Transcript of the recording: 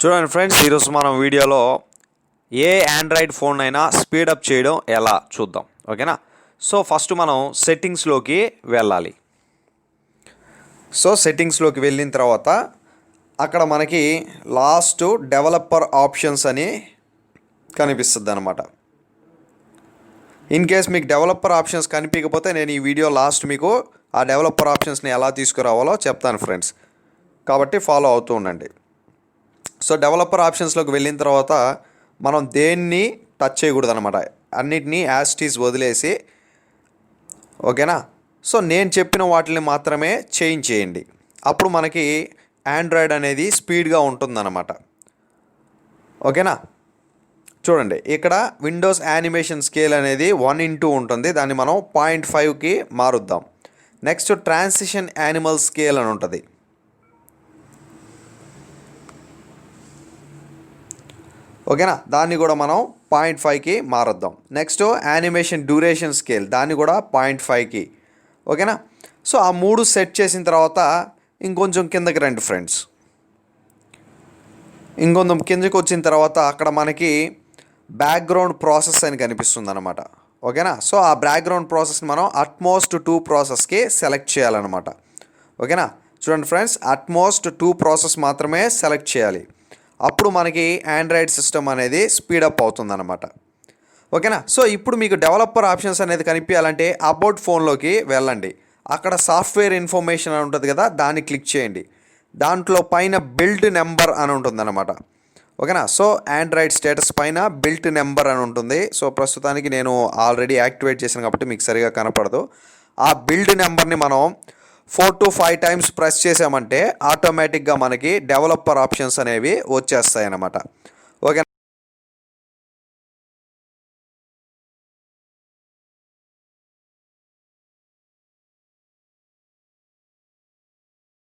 చూడండి ఫ్రెండ్స్, ఈరోజు మనం వీడియోలో ఏ ఆండ్రాయిడ్ ఫోన్ అయినా స్పీడప్ చేయడం ఎలా చూద్దాం. ఓకేనా. సో ఫస్ట్ మనం సెట్టింగ్స్లోకి వెళ్ళాలి. సో సెట్టింగ్స్లోకి వెళ్ళిన తర్వాత అక్కడ మనకి లాస్ట్ డెవలపర్ ఆప్షన్స్ అని కనిపిస్తుంది అనమాట. ఇన్ కేస్ మీకు డెవలపర్ ఆప్షన్స్ కనిపించకపోతే నేను ఈ వీడియో లాస్ట్ మీకు ఆ డెవలపర్ ఆప్షన్స్ని ఎలా తీసుకురావాలో చెప్తాను ఫ్రెండ్స్, కాబట్టి ఫాలో అవుతూ ఉండండి. సో డెవలపర్ ఆప్షన్స్లోకి వెళ్ళిన తర్వాత మనం దేన్ని టచ్ చేయకూడదు అనమాట, అన్నిటినీ యాస్టీస్ వదిలేసి. ఓకేనా. సో నేను చెప్పిన వాటిని మాత్రమే చేంజ్ చేయండి, అప్పుడు మనకి ఆండ్రాయిడ్ అనేది స్పీడ్గా ఉంటుందన్నమాట. ఓకేనా. చూడండి, ఇక్కడ విండోస్ యానిమేషన్ స్కేల్ అనేది 1:2 ఉంటుంది, దాన్ని మనం 0.5కి మారుద్దాం. నెక్స్ట్ ట్రాన్సిషన్ యానిమల్ స్కేల్ అని ఉంటుంది. ఓకేనా, దాన్ని కూడా మనం 0.5కి మారుద్దాం. నెక్స్ట్ యానిమేషన్ డ్యూరేషన్ స్కేల్, దాన్ని కూడా 0.5కి. ఓకేనా. సో ఆ మూడు సెట్ చేసిన తర్వాత ఇంకొంచెం కిందకి రండి ఫ్రెండ్స్. ఇంకొంచెం కిందకి వచ్చిన తర్వాత అక్కడ మనకి బ్యాక్గ్రౌండ్ ప్రాసెస్ అని కనిపిస్తుంది అనమాట. ఓకేనా. సో ఆ బ్యాక్గ్రౌండ్ ప్రాసెస్ని మనం అట్మోస్ట్ 2 ప్రాసెస్కి సెలెక్ట్ చేయాలన్నమాట. ఓకేనా. చూడండి ఫ్రెండ్స్, అట్మోస్ట్ 2 ప్రాసెస్ మాత్రమే సెలెక్ట్ చేయాలి, అప్పుడు మనకి ఆండ్రాయిడ్ సిస్టమ్ అనేది స్పీడప్ అవుతుందన్నమాట. ఓకేనా. సో ఇప్పుడు మీకు డెవలపర్ ఆప్షన్స్ అనేది కనిపించాలంటే అబౌట్ ఫోన్లోకి వెళ్ళండి. అక్కడ సాఫ్ట్వేర్ ఇన్ఫర్మేషన్ అని ఉంటుంది కదా, దాన్ని క్లిక్ చేయండి. దాంట్లో పైన బిల్డ్ నెంబర్ అని ఉంటుందన్నమాట. ఓకేనా. సో ఆండ్రాయిడ్ స్టేటస్ పైన బిల్ట్ నెంబర్ అని ఉంటుంది. సో ప్రస్తుతానికి నేను ఆల్రెడీ యాక్టివేట్ చేశాను కాబట్టి మీకు సరిగా కనపడదు. ఆ బిల్డ్ నెంబర్ని మనం 4 to 5 టైమ్స్ ప్రెస్ చేసామంటే ఆటోమేటిక్గా మనకి డెవలపర్ ఆప్షన్స్ అనేవి వచ్చేస్తాయి అన్నమాట. ఓకే.